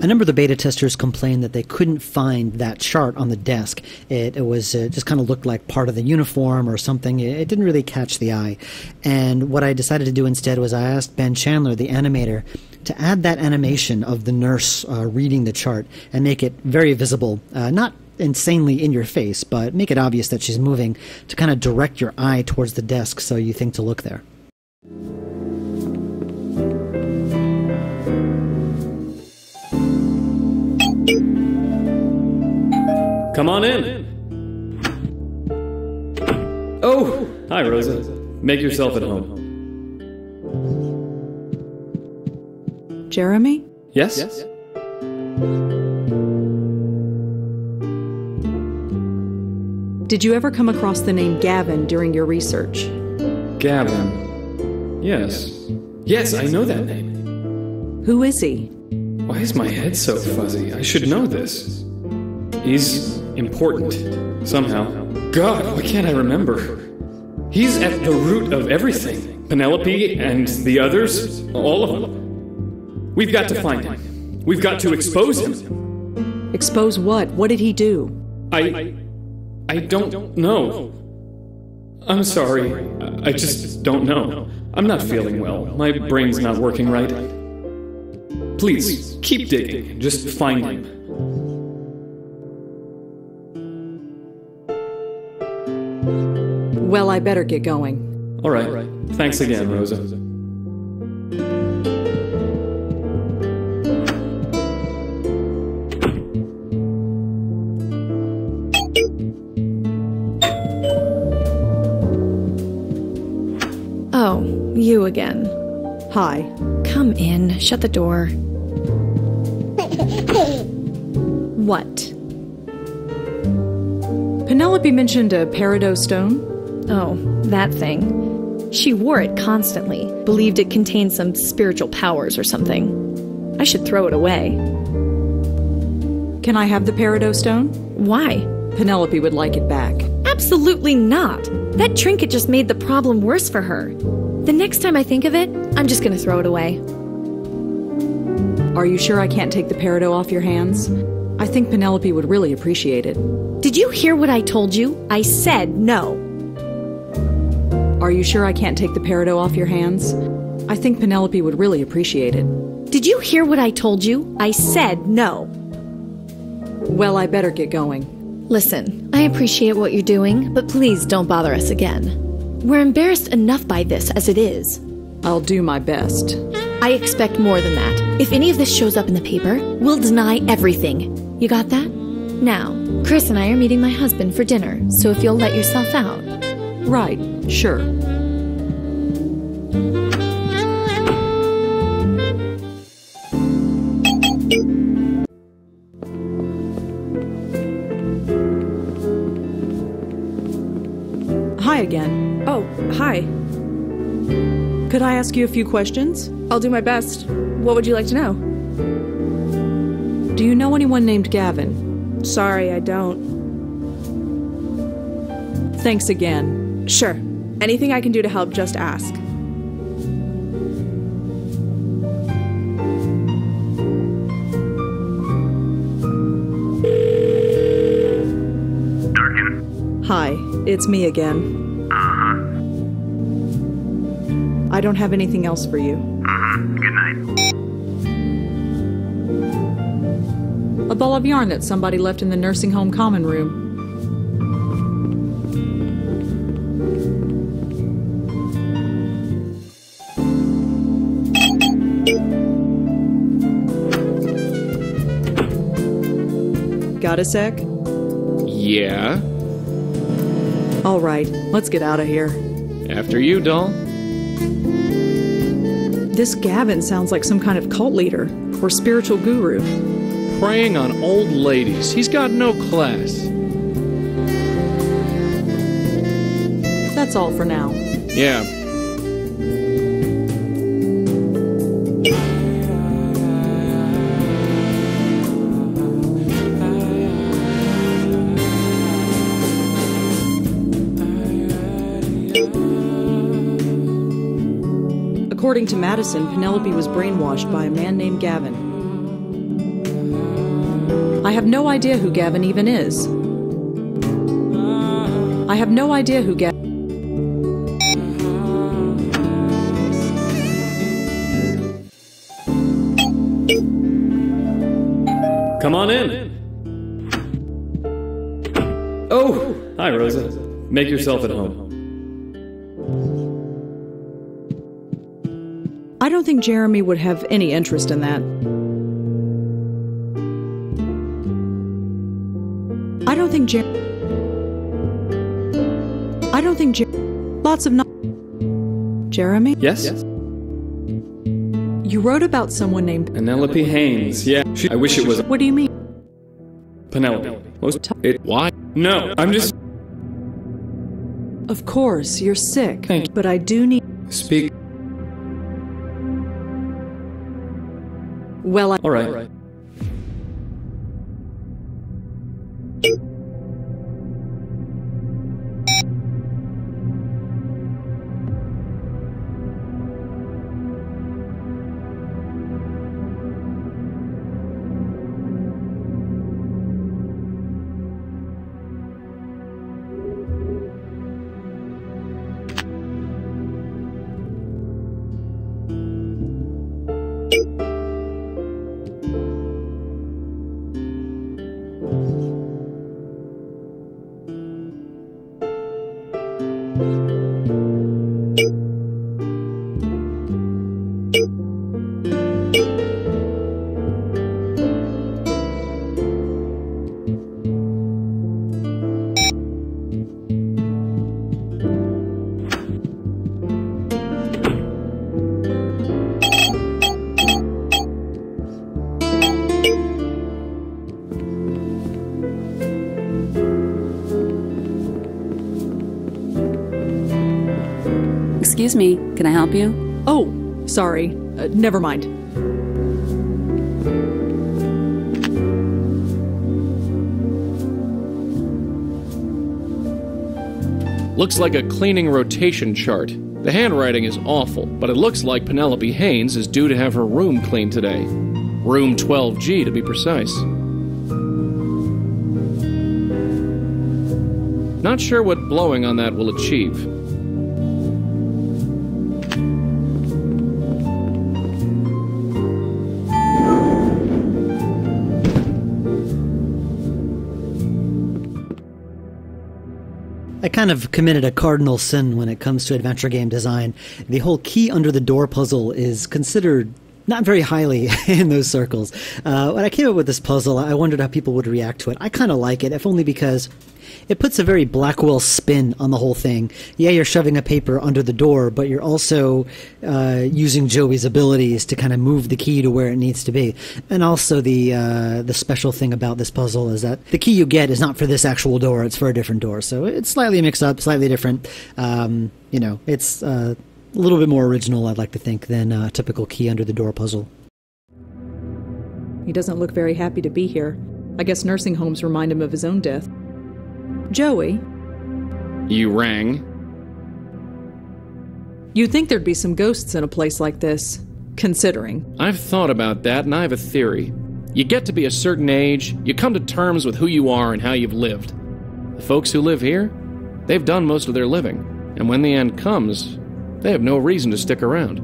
A number of the beta testers complained that they couldn't find that chart on the desk. It was just kind of looked like part of the uniform or something. It didn't really catch the eye. And what I decided to do instead was I asked Ben Chandler, the animator, to add that animation of the nurse reading the chart and make it very visible, not insanely in your face, but make it obvious that she's moving, to kind of direct your eye towards the desk so you think to look there. Come on in. Oh, hi, Rosa. Make yourself at home. Jeremy? Yes? Did you ever come across the name Gavin during your research? Gavin. Yes. Yes, I know that name. Who is he? Why is my head so fuzzy? I should know this. He's important, somehow. God, why can't I remember? He's at the root of everything. Penelope and the others, all of them. We've got to find him. We've got to expose him. Expose what? What did he do? I don't know. I'm sorry. I just don't know. I'm not feeling well. My brain's not working right. Please, keep digging. Just find him. Well, I better get going. All right. Thanks again, Rosa. Oh, you again. Hi. Come in. Shut the door. What? Penelope mentioned a peridot stone. Oh, that thing. She wore it constantly, believed it contained some spiritual powers or something. I should throw it away. Can I have the peridot stone? Why? Penelope would like it back. Absolutely not. That trinket just made the problem worse for her. The next time I think of it, I'm just gonna throw it away. Are you sure I can't take the peridot off your hands? I think Penelope would really appreciate it. Did you hear what I told you? I said no. Are you sure I can't take the peridot off your hands? I think Penelope would really appreciate it. Did you hear what I told you? I said no. Well, I better get going. Listen, I appreciate what you're doing, but please don't bother us again. We're embarrassed enough by this as it is. I'll do my best. I expect more than that. If any of this shows up in the paper, we'll deny everything. You got that? Now, Chris and I are meeting my husband for dinner, so if you'll let yourself out. Right, sure. Hi again. Oh, hi. Could I ask you a few questions? I'll do my best. What would you like to know? Do you know anyone named Gavin? Sorry, I don't. Thanks again. Sure. Anything I can do to help, just ask. Durkin. Hi, it's me again. I don't have anything else for you. Good night. A ball of yarn that somebody left in the nursing home common room. Got a sec? Yeah? All right, let's get out of here. After you, doll. This Gavin sounds like some kind of cult leader or spiritual guru. Preying on old ladies. He's got no class. That's all for now. Yeah. According to Madison, Penelope was brainwashed by a man named Gavin. have no idea who Gavin even is. I have no idea who Gavin... Come on in. Oh, hi, Rosa. Make yourself at home. I don't think Jeremy would have any interest in that. I don't think lots of Jeremy? Yes? You wrote about someone named Penelope Haynes. Yeah, I wish it was What do you mean? Penelope. Why? No, I'm just... Of course, you're sick, Thank you. but I do need... Speak. Well, All right. Excuse me, can I help you? Oh, sorry. Never mind. Looks like a cleaning rotation chart. The handwriting is awful, but it looks like Penelope Haynes is due to have her room cleaned today. Room 12G to be precise. Not sure what blowing on that will achieve. I kind of committed a cardinal sin when it comes to adventure game design. The whole key under the door puzzle is considered not very highly in those circles. When I came up with this puzzle, I wondered how people would react to it. I kind of like it, if only because it puts a very Blackwell spin on the whole thing. Yeah, you're shoving a paper under the door, but you're also using Joey's abilities to kind of move the key to where it needs to be. And also the special thing about this puzzle is that the key you get is not for this actual door, it's for a different door. So it's slightly mixed up, slightly different. It's a little bit more original, I'd like to think, than a typical key under the door puzzle. He doesn't look very happy to be here. I guess nursing homes remind him of his own death. Joey? You rang. You'd think there'd be some ghosts in a place like this, considering. I've thought about that, and I have a theory. You get to be a certain age, you come to terms with who you are and how you've lived. The folks who live here, they've done most of their living, and when the end comes, they have no reason to stick around.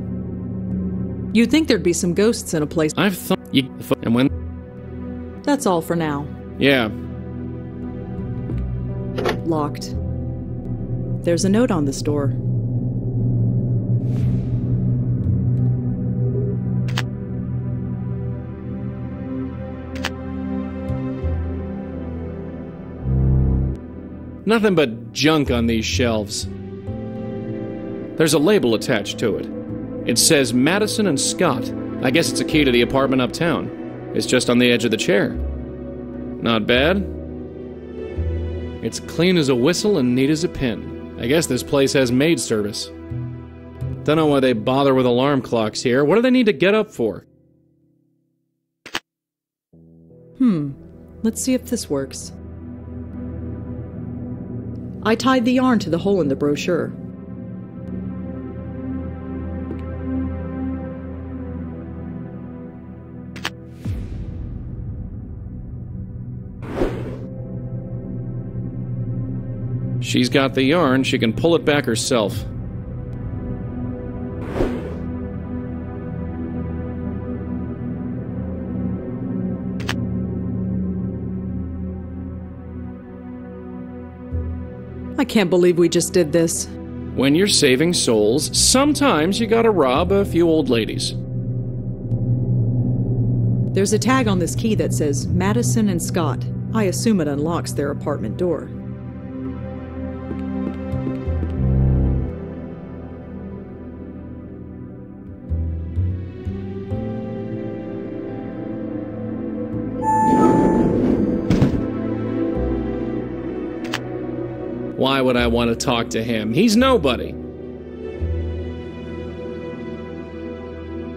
You'd think there'd be some ghosts in a place... I've thought... And when... That's all for now. Yeah. Locked. There's a note on this door. Nothing but junk on these shelves. There's a label attached to it. It says Madison and Scott. I guess it's a key to the apartment uptown. It's just on the edge of the chair. Not bad. It's clean as a whistle and neat as a pin. I guess this place has maid service. Don't know why they bother with alarm clocks here. What do they need to get up for? Let's see if this works. I tied the yarn to the hole in the brochure. She's got the yarn, she can pull it back herself. I can't believe we just did this. When you're saving souls, sometimes you gotta rob a few old ladies. There's a tag on this key that says Madison and Scott. I assume it unlocks their apartment door. Why would I want to talk to him? He's nobody.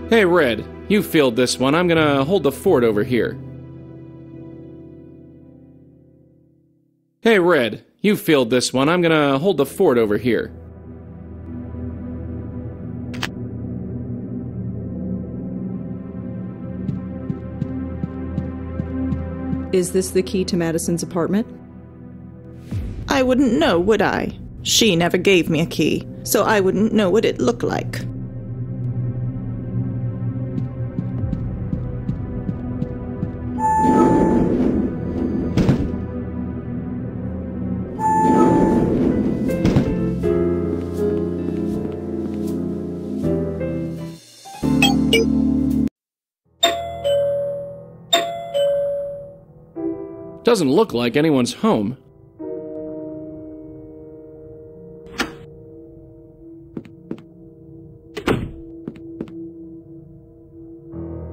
Hey, Red, you field this one. I'm gonna hold the fort over here. Hey, Red, you field this one. I'm gonna hold the fort over here. Is this the key to Madison's apartment? I wouldn't know, would I? She never gave me a key, so I wouldn't know what it looked like. Doesn't look like anyone's home.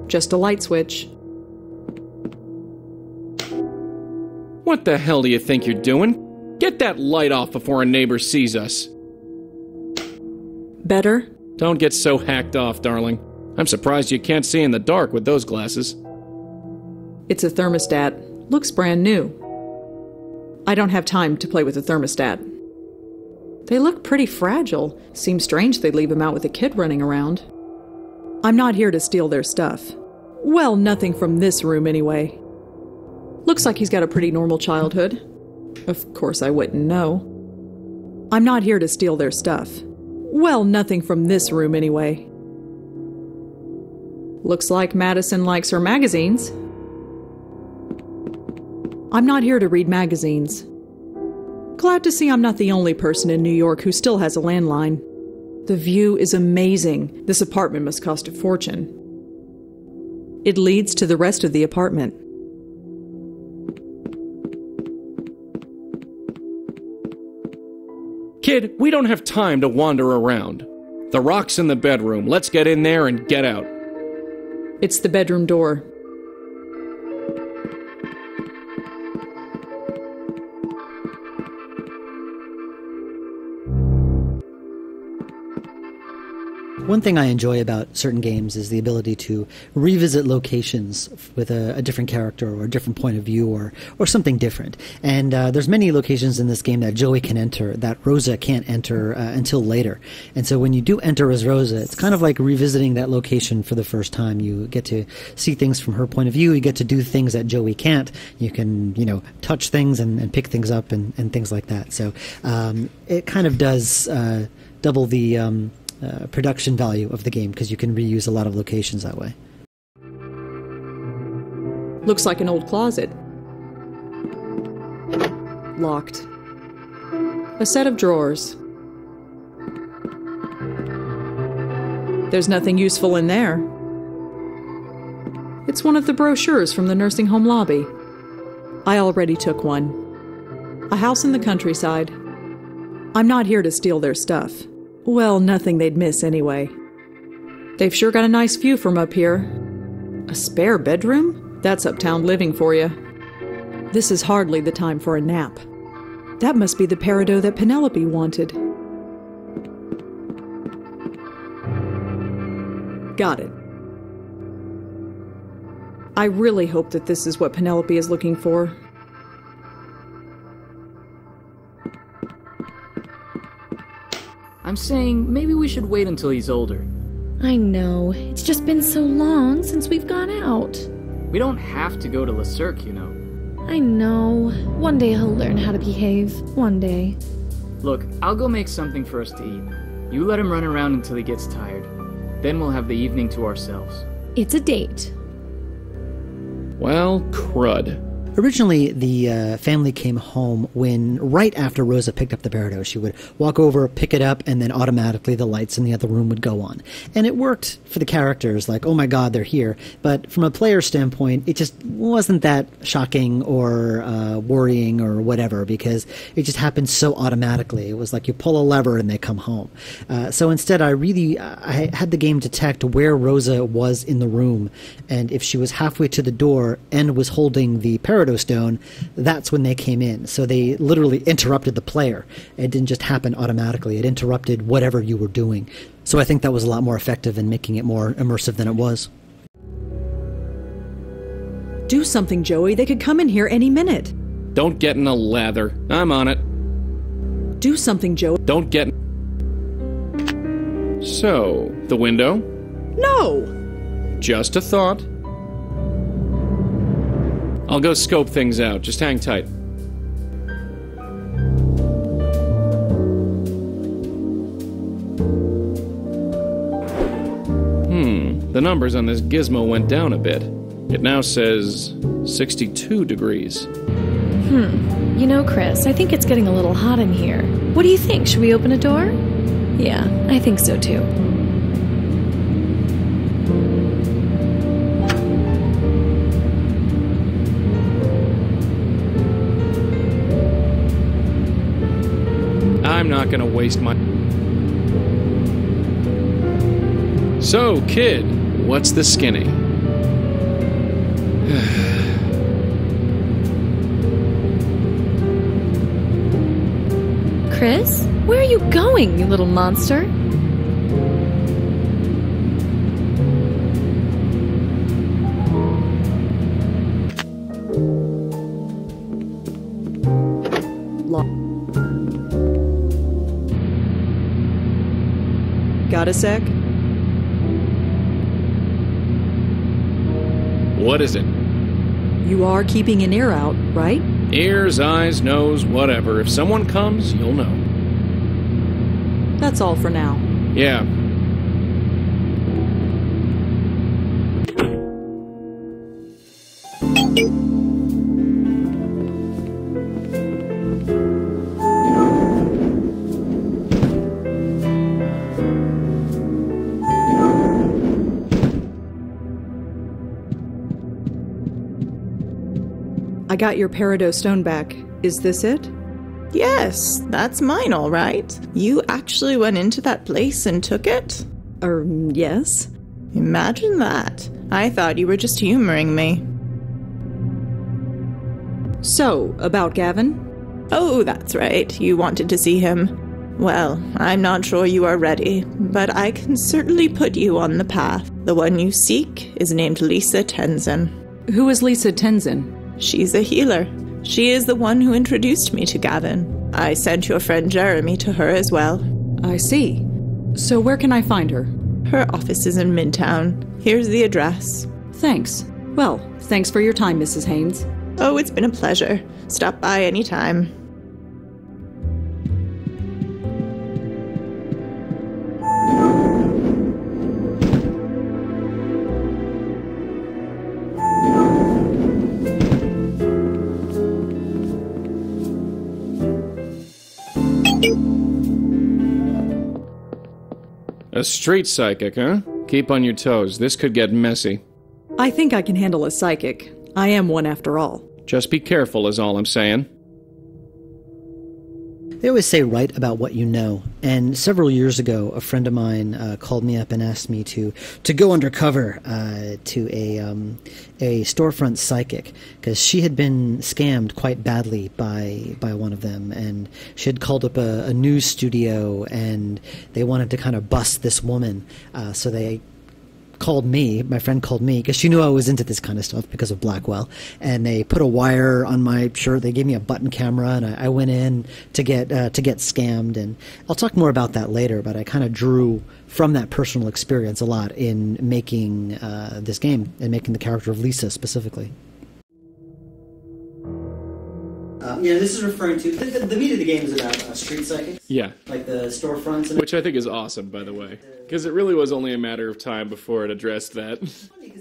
Just a light switch. What the hell do you think you're doing? Get that light off before a neighbor sees us. Better? Don't get so hacked off, darling. I'm surprised you can't see in the dark with those glasses. It's a thermostat. Looks brand new. I don't have time to play with a thermostat. They look pretty fragile. Seems strange they'd leave them out with a kid running around. I'm not here to steal their stuff. Well, nothing from this room anyway. Looks like he's got a pretty normal childhood. Of course I wouldn't know. I'm not here to steal their stuff. Well, nothing from this room anyway. Looks like Madison likes her magazines. I'm not here to read magazines. Glad to see I'm not the only person in New York who still has a landline. The view is amazing. This apartment must cost a fortune. It leads to the rest of the apartment. Kid, we don't have time to wander around. The rock's in the bedroom. Let's get in there and get out. It's the bedroom door. One thing I enjoy about certain games is the ability to revisit locations with a different character or a different point of view or something different. And there's many locations in this game that Joey can enter that Rosa can't enter until later. And so when you do enter as Rosa, it's kind of like revisiting that location for the first time. You get to see things from her point of view. You get to do things that Joey can't. You can, touch things and pick things up and things like that. So it kind of does double the production value of the game because you can reuse a lot of locations that way. Looks like an old closet. Locked. A set of drawers. There's nothing useful in there. It's one of the brochures from the nursing home lobby. I already took one. A house in the countryside. I'm not here to steal their stuff. Well, nothing they'd miss anyway. They've sure got a nice view from up here. A spare bedroom? That's uptown living for you. This is hardly the time for a nap. That must be the peridot that Penelope wanted. Got it. I really hope that this is what Penelope is looking for. I'm saying maybe we should wait until he's older. I know. It's just been so long since we've gone out. We don't have to go to Le Cirque, I know. One day he'll learn how to behave. One day. Look, I'll go make something for us to eat. You let him run around until he gets tired. Then we'll have the evening to ourselves. It's a date. Well, crud. Originally, the family came home right after Rosa picked up the Peridot. She would walk over, pick it up, and then automatically the lights in the other room would go on. And it worked for the characters, like, oh my god, they're here. But from a player standpoint, it just wasn't that shocking or worrying or whatever, because it just happened so automatically. It was like you pull a lever and they come home. So instead, I had the game detect where Rosa was in the room, and if she was halfway to the door and was holding the Peridot stone, that's when they came in. So they literally interrupted the player. It didn't just happen automatically. It interrupted whatever you were doing. So I think that was a lot more effective in making it more immersive than it was. Do something, Joey. They could come in here any minute. Don't get in a lather. I'm on it. Do something, Joey. Don't get... So, the window? No! Just a thought. I'll go scope things out. Just hang tight. The numbers on this gizmo went down a bit. It now says 62 degrees. You know, Chris, I think it's getting a little hot in here. What do you think? Should we open a door? Yeah, I think so too. I'm not gonna waste my... So, kid, what's the skinny? Chris, where are you going, you little monster? Got a sec? What is it? You are keeping an ear out, right? Ears, eyes, nose, whatever. If someone comes, you'll know. That's all for now. Yeah. I got your Peridot stone back. Is this it? Yes, that's mine, all right. You actually went into that place and took it? Yes. Imagine that. I thought you were just humoring me. So, about Gavin? Oh, that's right. You wanted to see him. Well, I'm not sure you are ready, but I can certainly put you on the path. The one you seek is named Lisa Tenzin. Who is Lisa Tenzin? She's a healer. She is the one who introduced me to Gavin. I sent your friend Jeremy to her as well. I see. So where can I find her? Her office is in Midtown. Here's the address. Thanks. Well, thanks for your time, Mrs. Haynes. Oh, it's been a pleasure. Stop by anytime. A street psychic, huh? Keep on your toes. This could get messy. I think I can handle a psychic. I am one after all. Just be careful is all I'm saying. They always say write about what you know. And several years ago, a friend of mine called me up and asked me to go undercover to a storefront psychic, because she had been scammed quite badly by one of them, and she had called up a news studio, and they wanted to kind of bust this woman. So they called me, my friend called me, because she knew I was into this kind of stuff because of Blackwell, and they put a wire on my shirt. They gave me a button camera, and I went in to get scammed. And I'll talk more about that later, but I kind of drew from that personal experience a lot in making this game and making the character of Lisa specifically. This is referring to... The meat of the game is about street psychics. Yeah. Like the storefronts. And which I think is awesome, by the way. Because it really was only a matter of time before it addressed that.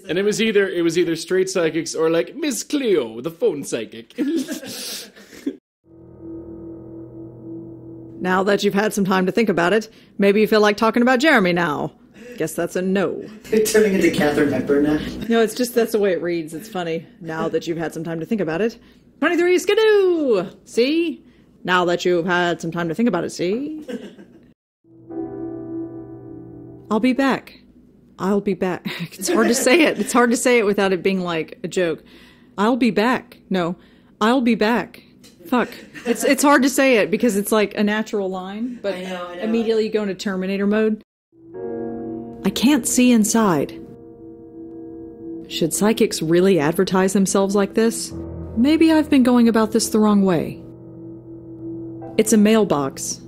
And it was either straight psychics or like Miss Cleo, the phone psychic. Now that you've had some time to think about it, maybe you feel like talking about Jeremy now. Guess that's a no. They're turning into Catherine Hepburn now. No, it's just that's the way it reads. It's funny. Now that you've had some time to think about it. 23 skidoo! See? Now that you've had some time to think about it, see? I'll be back. I'll be back. It's hard to say it. It's hard to say it without it being like a joke. I'll be back. No, I'll be back. Fuck. It's hard to say it because it's like a natural line, but I know. immediately you go into Terminator mode. I can't see inside. Should psychics really advertise themselves like this? Maybe I've been going about this the wrong way. It's a mailbox.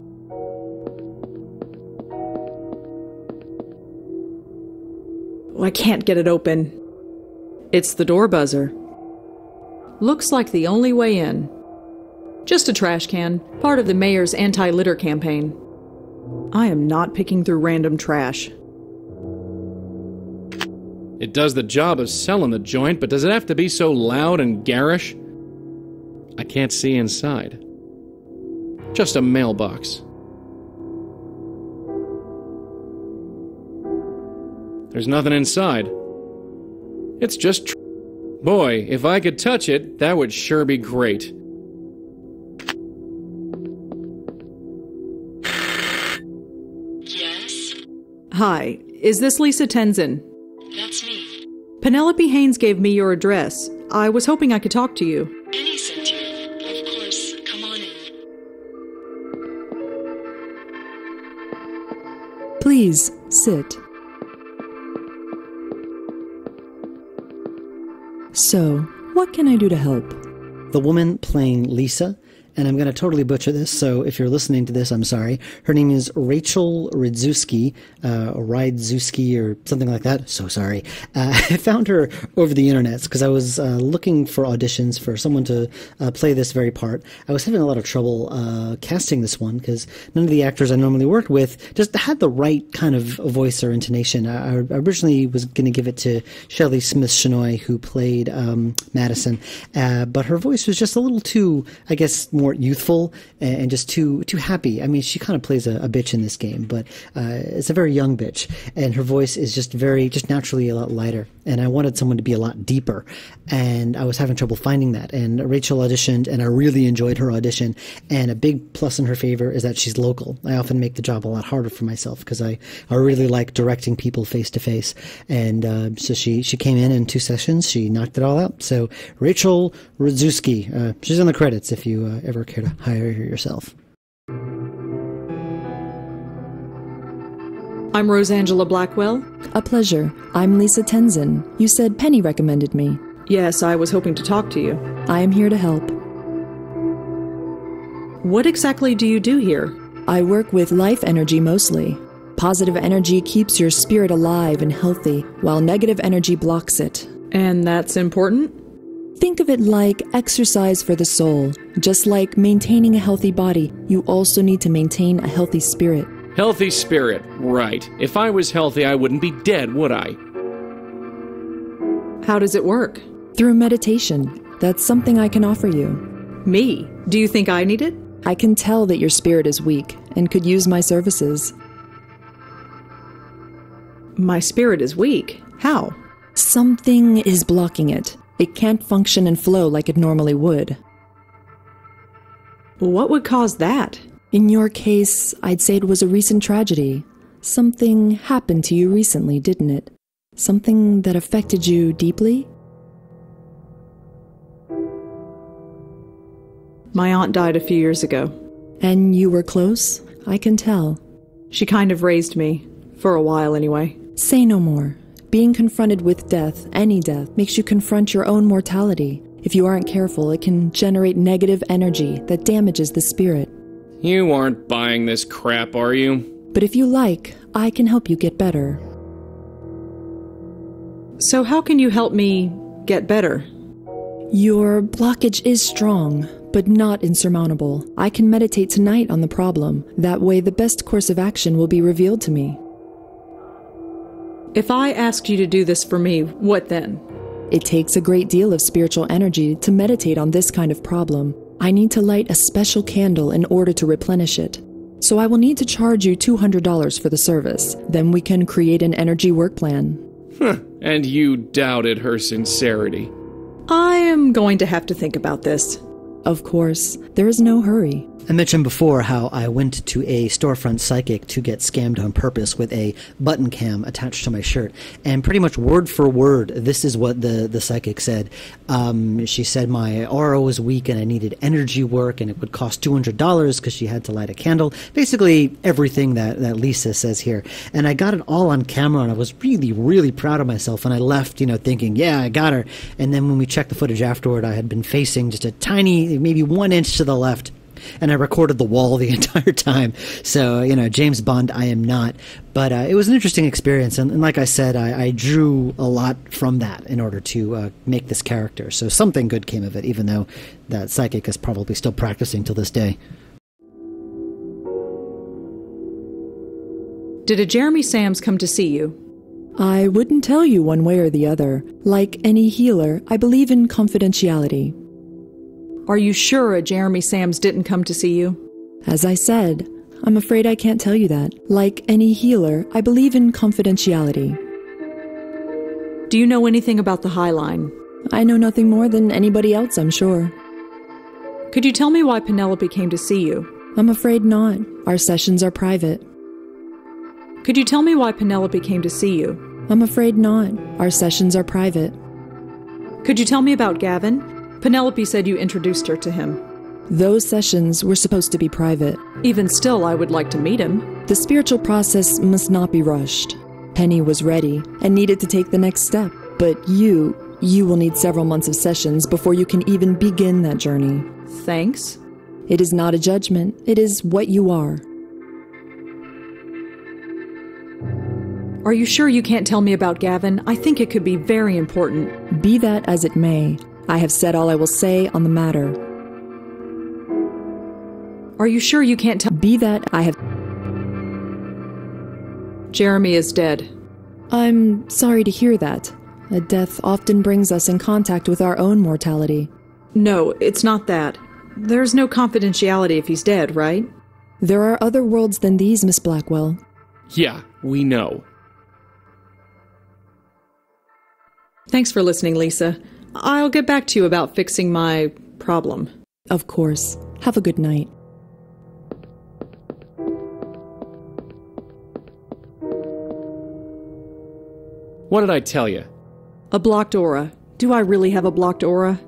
Oh, I can't get it open. It's the door buzzer. Looks like the only way in. Just a trash can, part of the mayor's anti-litter campaign. I am not picking through random trash. It does the job of selling the joint, but does it have to be so loud and garish? I can't see inside. Just a mailbox. There's nothing inside. It's just boy, if I could touch it, that would sure be great. Yes? Hi, is this Lisa Tenzin? That's me. Penelope Haynes gave me your address. I was hoping I could talk to you. Any Cynthia. Of course. Come on in. Please, sit. So, what can I do to help? The woman playing Lisa, and I'm going to totally butcher this, so if you're listening to this, I'm sorry. Her name is Rachel Rydzewski, or Rydzewski, or something like that. So sorry. I found her over the internet because I was looking for auditions for someone to play this very part. I was having a lot of trouble casting this one because none of the actors I normally worked with just had the right kind of voice or intonation. I originally was going to give it to Shelley Smith-Shenoy, who played Madison, but her voice was just a little too, I guess, more youthful and just too happy. I mean, she kind of plays a bitch in this game, but it's a very young bitch, and her voice is just naturally a lot lighter. And I wanted someone to be a lot deeper, and I was having trouble finding that. And Rachel auditioned, and I really enjoyed her audition. And a big plus in her favor is that she's local. I often make the job a lot harder for myself because I really like directing people face to face. And so she came in 2 sessions. She knocked it all out. So Rachel Rydzewski, she's in the credits if you ever care to hire her yourself. I'm Rosangela Blackwell. A pleasure. I'm Lisa Tenzin. You said Penny recommended me. Yes, I was hoping to talk to you. I am here to help. What exactly do you do here? I work with life energy mostly. Positive energy keeps your spirit alive and healthy, while negative energy blocks it. And that's important? Think of it like exercise for the soul. Just like maintaining a healthy body, you also need to maintain a healthy spirit. Healthy spirit, right. If I was healthy, I wouldn't be dead, would I? How does it work? Through meditation. That's something I can offer you. Me? Do you think I need it? I can tell that your spirit is weak and could use my services. My spirit is weak? How? Something is blocking it. It can't function and flow like it normally would. What would cause that? In your case, I'd say it was a recent tragedy. Something happened to you recently, didn't it? Something that affected you deeply? My aunt died a few years ago. And you were close? I can tell. She kind of raised me. For a while, anyway. Say no more. Being confronted with death, any death, makes you confront your own mortality. If you aren't careful, it can generate negative energy that damages the spirit. You aren't buying this crap, are you? But if you like, I can help you get better. So how can you help me get better? Your blockage is strong, but not insurmountable. I can meditate tonight on the problem. That way the best course of action will be revealed to me. If I asked you to do this for me, what then? It takes a great deal of spiritual energy to meditate on this kind of problem. I need to light a special candle in order to replenish it. So I will need to charge you $200 for the service. Then we can create an energy work plan. And you doubted her sincerity. I am going to have to think about this. Of course, there is no hurry. I mentioned before how I went to a storefront psychic to get scammed on purpose with a button cam attached to my shirt. And pretty much word for word, this is what the psychic said. She said my aura was weak and I needed energy work and it would cost $200 because she had to light a candle. Basically everything that Lisa says here. And I got it all on camera and I was really, really proud of myself. And I left, thinking, yeah, I got her. And then when we checked the footage afterward, I had been facing just a tiny, maybe 1 inch to the left. And I recorded the wall the entire time. So, James Bond, I am not. But it was an interesting experience. And like I said, I drew a lot from that in order to make this character. So something good came of it, even though that psychic is probably still practicing till this day. Did a Jeremy Sams come to see you? I wouldn't tell you one way or the other. Like any healer, I believe in confidentiality. Are you sure a Jeremy Sams didn't come to see you? As I said, I'm afraid I can't tell you that. Like any healer, I believe in confidentiality. Do you know anything about the High Line? I know nothing more than anybody else, I'm sure. Could you tell me why Penelope came to see you? I'm afraid not. Our sessions are private. Could you tell me why Penelope came to see you? I'm afraid not. Our sessions are private. Could you tell me about Gavin? Penelope said you introduced her to him. Those sessions were supposed to be private. Even still, I would like to meet him. The spiritual process must not be rushed. Penny was ready and needed to take the next step. But you will need several months of sessions before you can even begin that journey. Thanks. It is not a judgment. It is what you are. Are you sure you can't tell me about Gavin? I think it could be very important. Be that as it may, I have said all I will say on the matter. Are you sure you can't tell? Be that I have... Jeremy is dead. I'm sorry to hear that. A death often brings us in contact with our own mortality. No, it's not that. There's no confidentiality if he's dead, right? There are other worlds than these, Miss Blackwell. Yeah, we know. Thanks for listening, Lisa. I'll get back to you about fixing my problem. Of course. Have a good night. What did I tell you? A blocked aura. Do I really have a blocked aura?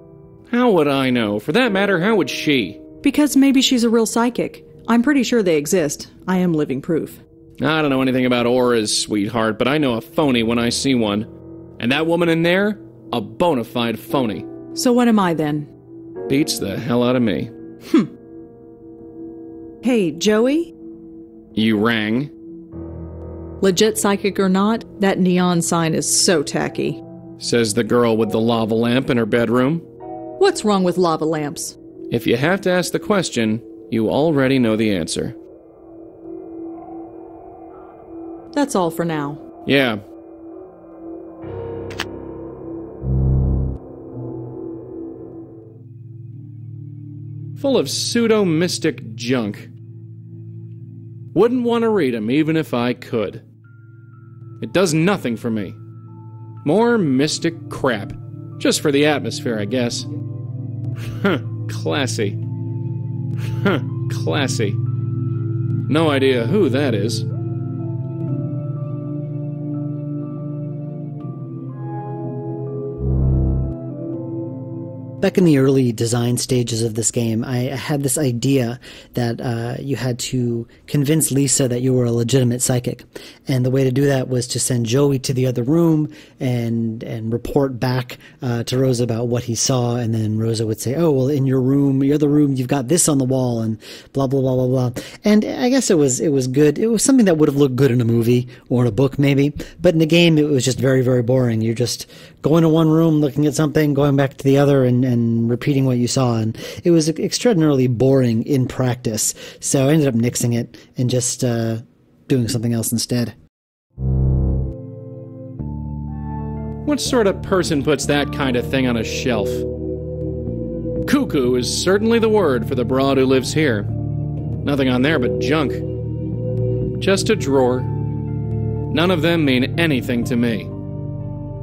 How would I know? For that matter, how would she? Because maybe she's a real psychic. I'm pretty sure they exist. I am living proof. I don't know anything about auras, sweetheart, but I know a phony when I see one. And that woman in there? A bona fide phony. So what am I then? Beats the hell out of me. Hey, Joey? You rang? Legit psychic or not, that neon sign is so tacky. Says the girl with the lava lamp in her bedroom. What's wrong with lava lamps? If you have to ask the question, you already know the answer. That's all for now. Yeah. Full of pseudo-mystic junk. Wouldn't want to read 'em even if I could. It does nothing for me. More mystic crap. Just for the atmosphere, I guess. Classy. Classy. No idea who that is. Back in the early design stages of this game, I had this idea that you had to convince Lisa that you were a legitimate psychic. And the way to do that was to send Joey to the other room and report back to Rosa about what he saw. And then Rosa would say, oh, well, in your other room, you've got this on the wall and blah, blah, blah, blah, blah. And I guess it was good. It was something that would have looked good in a movie or in a book maybe. But in the game, it was just very, very boring. You're just going to one room, looking at something, going back to the other, and and repeating what you saw, and it was extraordinarily boring in practice. So I ended up nixing it and just doing something else instead. What sort of person puts that kind of thing on a shelf? Cuckoo is certainly the word for the broad who lives here. Nothing on there but junk. Just a drawer. None of them mean anything to me.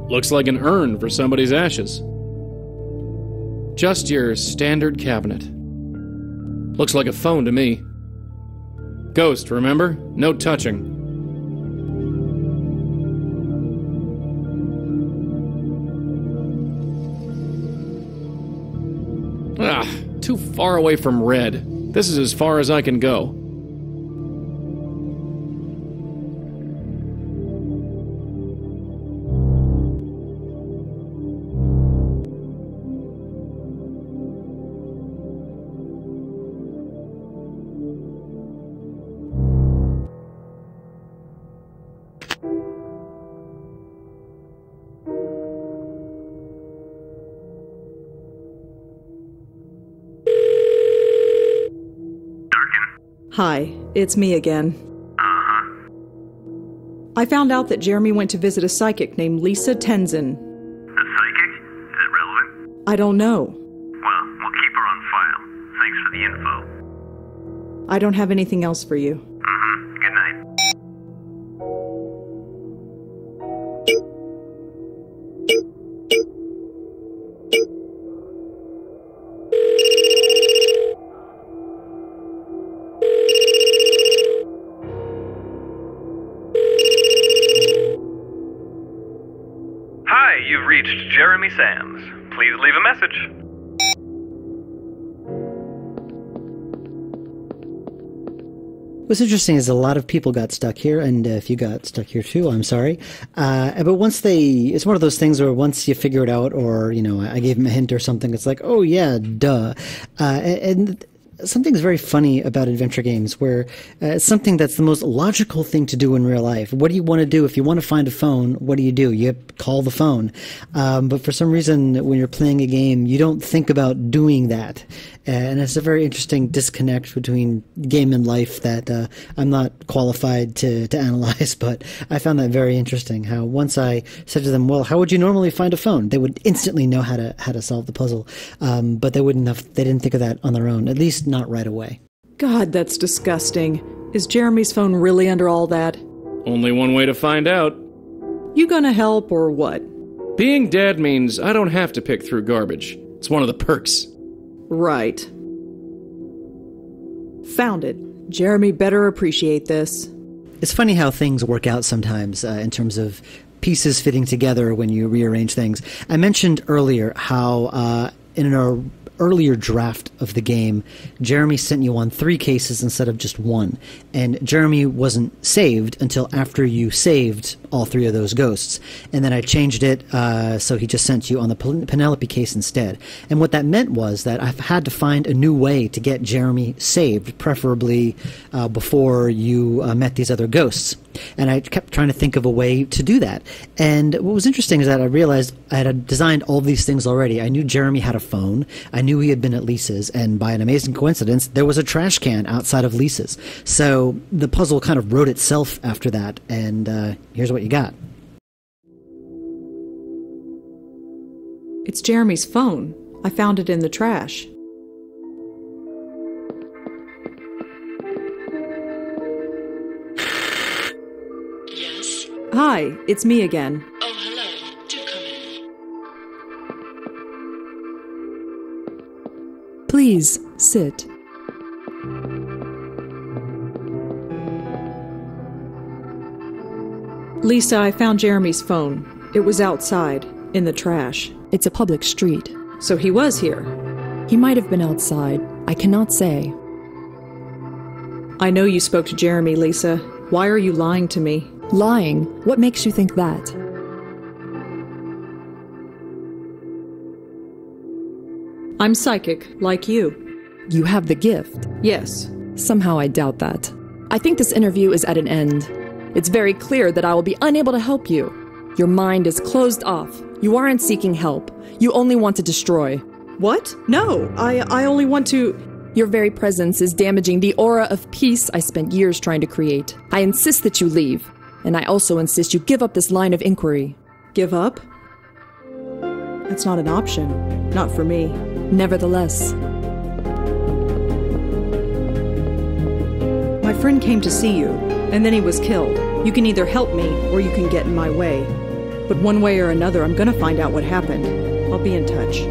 Looks like an urn for somebody's ashes. Just your standard cabinet. Looks like a phone to me. Ghost, remember? No touching. Too far away from red. This is as far as I can go. Hi, it's me again. Uh-huh. I found out that Jeremy went to visit a psychic named Lisa Tenzin. A psychic? Is it relevant? I don't know. Well, we'll keep her on file. Thanks for the info. I don't have anything else for you. Mm-hmm. Good night. You've reached Jeremy Sands. Please leave a message. What's interesting is a lot of people got stuck here, and if you got stuck here too, I'm sorry. But it's one of those things where once you figure it out, or, I gave them a hint or something, it's like, oh yeah, duh. And something's very funny about adventure games where it's something that's the most logical thing to do in real life. What do you want to do? If you want to find a phone, what do? You call the phone. But for some reason, when you're playing a game, you don't think about doing that. And it's a very interesting disconnect between game and life that I'm not qualified to analyze, but I found that very interesting. How once I said to them, well, how would you normally find a phone? They would instantly know how to solve the puzzle. But they didn't think of that on their own, at least not right away. God, that's disgusting. Is Jeremy's phone really under all that? Only one way to find out. You gonna help or what? Being dead means I don't have to pick through garbage. It's one of the perks. Right. Found it. Jeremy better appreciate this. It's funny how things work out sometimes in terms of pieces fitting together when you rearrange things. I mentioned earlier how in our earlier draft of the game, Jeremy sent you on 3 cases instead of just 1. And Jeremy wasn't saved until after you saved all 3 of those ghosts. And then I changed it so he just sent you on the Penelope case instead. And what that meant was that I've had to find a new way to get Jeremy saved, preferably before you met these other ghosts. And I kept trying to think of a way to do that. And what was interesting is that I realized I had designed all these things already. I knew Jeremy had a phone. I knew he had been at Lisa's. And by an amazing coincidence, there was a trash can outside of Lisa's. So the puzzle kind of wrote itself after that. And here's what you got. It's Jeremy's phone. I found it in the trash. Yes? Hi, it's me again. Oh, hello. Do come in. Please, sit. Lisa, I found Jeremy's phone. It was outside, in the trash. It's a public street. So he was here. He might have been outside. I cannot say. I know you spoke to Jeremy, Lisa. Why are you lying to me? Lying? What makes you think that? I'm psychic, like you. You have the gift. Yes. Somehow I doubt that. I think this interview is at an end. It's very clear that I will be unable to help you. Your mind is closed off. You aren't seeking help. You only want to destroy. What? No, I only want to... Your very presence is damaging the aura of peace I spent years trying to create. I insist that you leave, and I also insist you give up this line of inquiry. Give up? That's not an option. Not for me. Nevertheless. My friend came to see you, and then he was killed. You can either help me, or you can get in my way. But one way or another, I'm gonna find out what happened. I'll be in touch.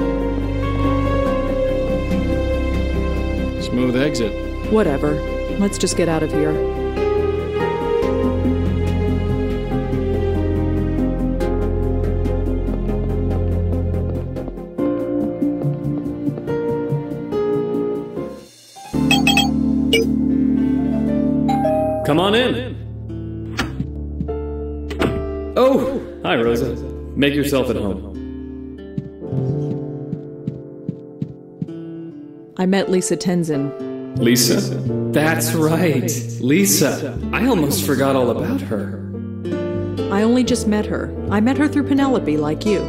Smooth exit. Whatever. Let's just get out of here. Come on in. Oh, hi, Rosa. Make yourself at home. I met Lisa Tenzin. Lisa? That's right, Lisa. I almost forgot all about her. I only just met her. I met her through Penelope, like you.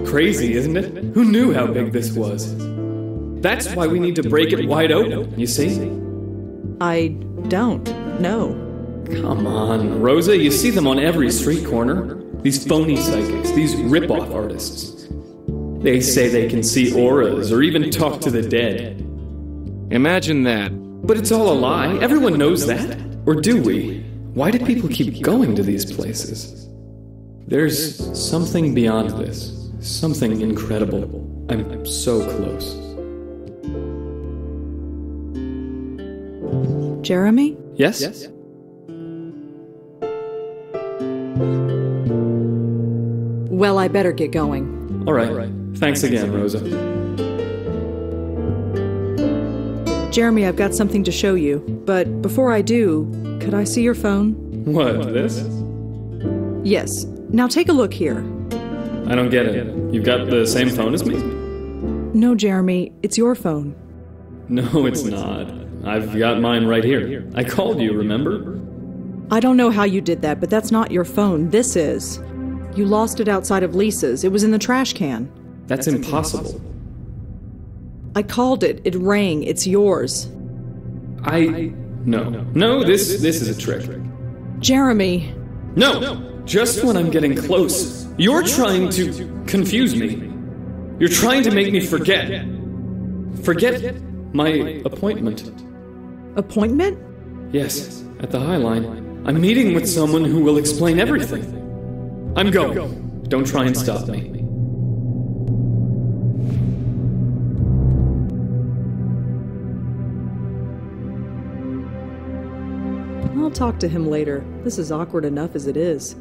Crazy, isn't it? Who knew how big this was? That's why we need to break it wide open, you see? I don't know. Come on, Rosa, you see them on every street corner. These phony psychics, these rip-off artists. They say they can see auras or even talk to the dead. Imagine that. But it's all a lie. Everyone knows that. Or do we? Why do people keep going to these places? There's something beyond this. Something incredible. I'm so close. Jeremy? Yes? Well, I better get going. All right. Thanks again, Rosa. Jeremy, I've got something to show you. But before I do, could I see your phone? What, this? Yes. Now take a look here. I don't get it. You've got the same phone as me? No, Jeremy, it's your phone. No, it's not. I've got mine right here. I called you, remember? I don't know how you did that, but that's not your phone. This is. You lost it outside of Lisa's. It was in the trash can. That's impossible. I called it. It rang. It's yours. No, this is a trick. Jeremy. No! Just when I'm getting close, you're trying to confuse me. You're trying to make me forget. Forget my appointment. Appointment? Yes, at the High Line. I'm meeting with someone who will explain everything. I'm going. Don't try and stop me. I'll talk to him later. This is awkward enough as it is.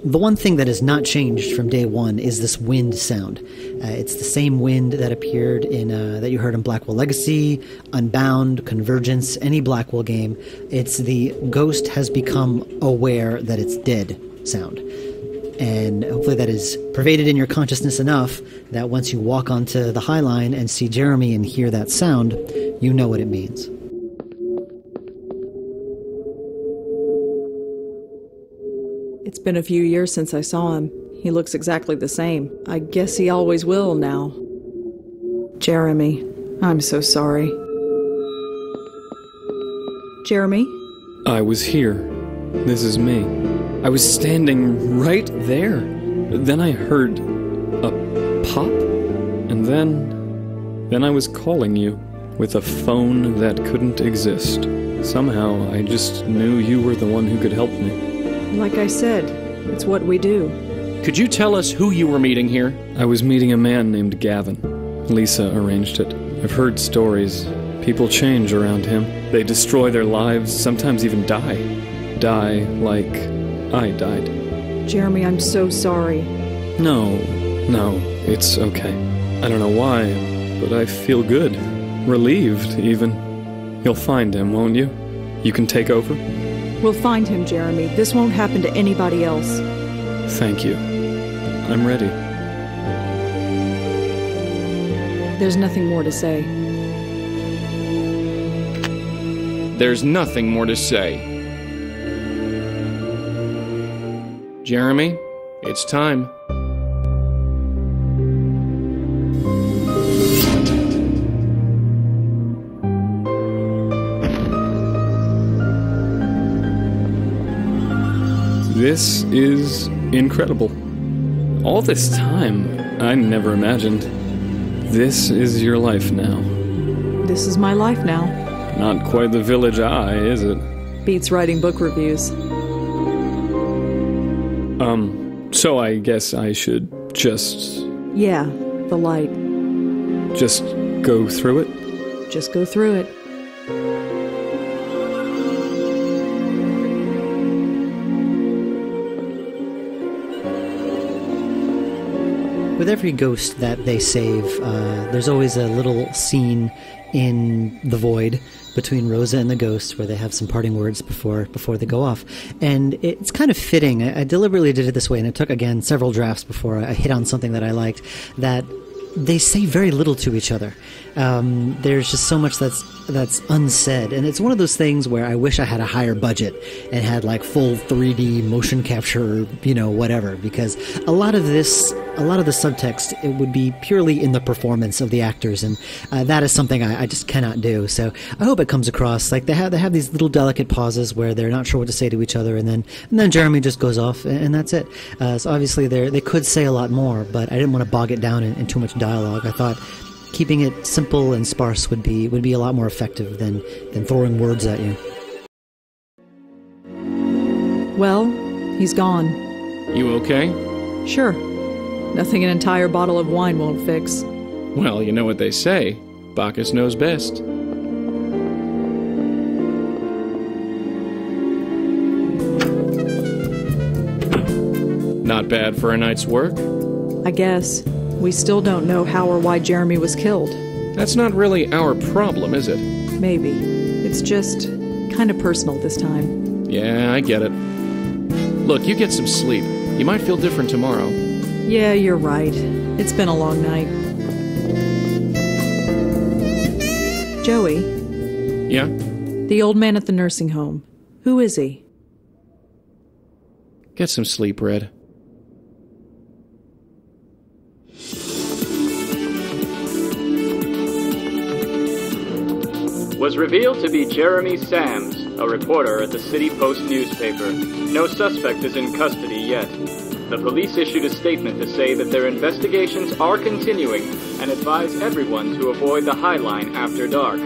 The one thing that has not changed from day one is this wind sound. It's the same wind that appeared in that you heard in Blackwell Legacy, Unbound, Convergence, any Blackwell game. It's the ghost has become aware that it's dead sound. And hopefully that is pervaded in your consciousness enough that once you walk onto the High Line and see Jeremy and hear that sound, you know what it means. It's been a few years since I saw him. He looks exactly the same. I guess he always will now. Jeremy, I'm so sorry. Jeremy? I was here. This is me. I was standing right there. Then I heard a pop, and then I was calling you with a phone that couldn't exist. Somehow, I just knew you were the one who could help me. Like I said, it's what we do. Could you tell us who you were meeting here? I was meeting a man named Gavin. Lisa arranged it. I've heard stories. People change around him. They destroy their lives, sometimes even die. Die like I died. Jeremy, I'm so sorry. No, it's okay. I don't know why, but I feel good. Relieved, even. You'll find him, won't you? You can take over? We'll find him, Jeremy. This won't happen to anybody else. Thank you. I'm ready. There's nothing more to say. There's nothing more to say. Jeremy, it's time. This is incredible. All this time, I never imagined. This is your life now. This is my life now. Not quite the village eye, is it? Beats writing book reviews. So I guess I should just... Yeah, the light. Just go through it? Just go through it. With every ghost that they save, there's always a little scene in the void between Rosa and the ghost where they have some parting words before they go off. And it's kind of fitting. I deliberately did it this way, and it took, again, several drafts before I hit on something that I liked, that they say very little to each other. There's just so much that's unsaid, and it's one of those things where I wish I had a higher budget and had like full 3D motion capture, whatever, because a lot of the subtext, it would be purely in the performance of the actors, and that is something I just cannot do. So I hope it comes across. Like they have these little delicate pauses where they're not sure what to say to each other, and then Jeremy just goes off, and that's it. So obviously they could say a lot more, but I didn't want to bog it down in too much dialogue. I thought keeping it simple and sparse would be a lot more effective than throwing words at you. Well, he's gone. You okay? Sure. Nothing an entire bottle of wine won't fix. Well, you know what they say. Bacchus knows best. Not bad for a night's work. I guess. We still don't know how or why Jeremy was killed. That's not really our problem, is it? Maybe. It's just kind of personal this time. Yeah, I get it. Look, you get some sleep. You might feel different tomorrow. Yeah, you're right. It's been a long night. Joey? Yeah? The old man at the nursing home. Who is he? Get some sleep, Red. Was revealed to be Jeremy Sams, a reporter at the City Post newspaper. No suspect is in custody yet. The police issued a statement to say that their investigations are continuing and advise everyone to avoid the High Line after dark.